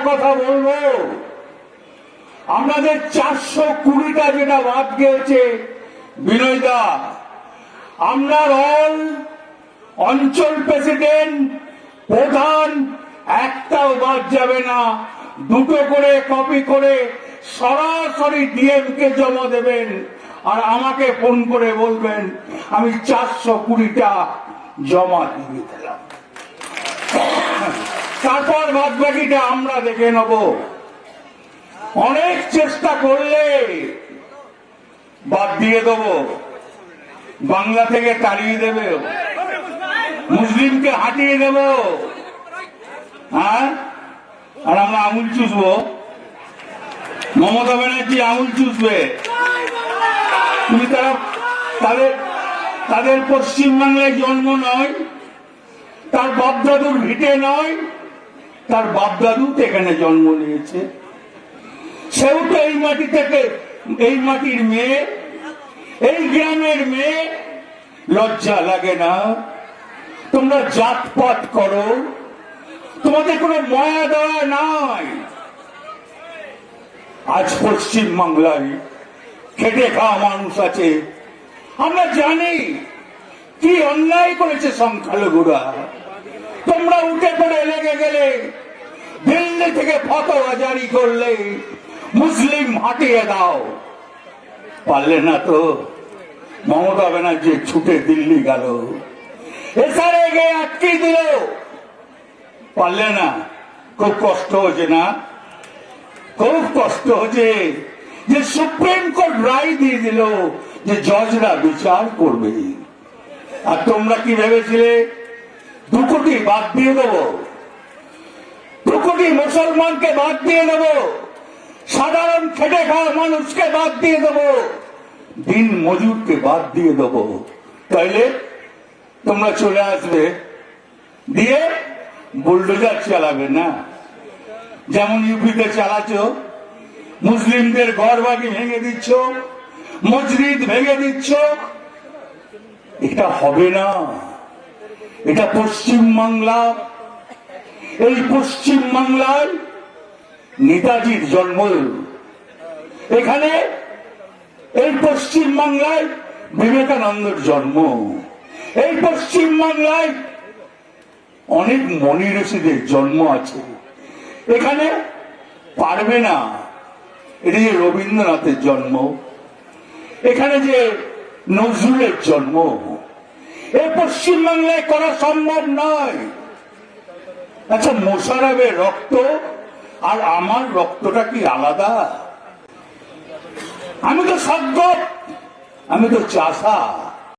কথা বলবো, আমাদের 420টা যেটা বাদ গিয়েছে বিনয় দা, আমরা অল অঞ্চল প্রেসিডেন্ট প্রধান একটাও বাদ যাবে না। দুটো করে কপি করে সরাসরি ডিএম কে জমা দেবেন আর আমাকে ফোন করে বলবেন আমি 420টা জমা দিয়ে দিলাম। তারপর বাদ বাকিটা আমরা দেখে নেব। অনেক চেষ্টা করলে বাদ দিয়ে দেব, বাংলা থেকে তাড়িয়ে দেবে, মুসলিমকে হাঁটিয়ে দেব, হ্যাঁ, আর আমরা আঙুল চুষবো। মমতা ব্যানার্জি আঙুল চুষবে। তুমি তাদের পশ্চিমবাংলায় জন্ম নয়, তার বাপদাদুর ভিটে নয়, তার বাপদাদু এখানে জন্ম নিয়েছে। সেও তো এই মাটি থেকে, এই মাটির মেয়ে, এই গ্রামের মেয়ে। লজ্জা লাগে না? তোমরা জাতপাত করো, তোমাদের কোনো মায়া দয়া নাই। আজ পশ্চিম বাংলায় খেটে খাওয়া মানুষ আছে, আমরা জানি কি অন্যায় করেছে সংখ্যালঘুরা। তোমরা উঠে পড়ে লেগে গেলে, দিল্লি থেকে ফতোয়া জারি করলে মুসলিম হাটিয়ে দাও। পারলে না তো মমতা ব্যানার্জি ছুটে দিল্লি গেল, এসারে গিয়ে আটকে দিল। পারলে না? খুব কষ্ট হচ্ছে না? খুব কষ্ট হচ্ছে যে সুপ্রিম কোর্ট রায় দিয়ে দিল যে জজরা বিচার করবে। আর তোমরা কি ভেবেছিলে 2 কোটি বাদ দিয়ে দেবো? 2 কোটি মুসলমানকে বাদ দিয়ে দেবো, সাধারণ খেটে খাওয়া মানুষকে বাদ দিয়ে দেবো, দিন মজুরকে বাদ দিয়ে দেবো। তাইলে তোমরা চলে আসবে, দিয়ে বুলডোজার চালাবে না, যেমন ইউপিতে চালাচ্ছ। মুসলিমদের ঘর বাড়ি ভেঙে দিচ্ছ, মসজিদ ভেঙে দিচ্ছ। এটা হবে না। এটা পশ্চিম বাংলা। এই পশ্চিম বাংলায় নেতাজির জন্ম, এখানে এই পশ্চিম বাংলায় বিবেকানন্দের জন্ম, এই পশ্চিম বাংলায় অনেক মনি ঋষিদের জন্ম আছে। এখানে পারবে না। এটা যে রবীন্দ্রনাথের জন্ম, এখানে যে নজরুলের জন্ম, এই পশ্চিম বাংলায় করা সম্ভব নয়। আচ্ছা, মোশাররফের রক্ত আর আমার রক্তটা কি আলাদা? আমি তো সদ্গত, আমি তো চাষা।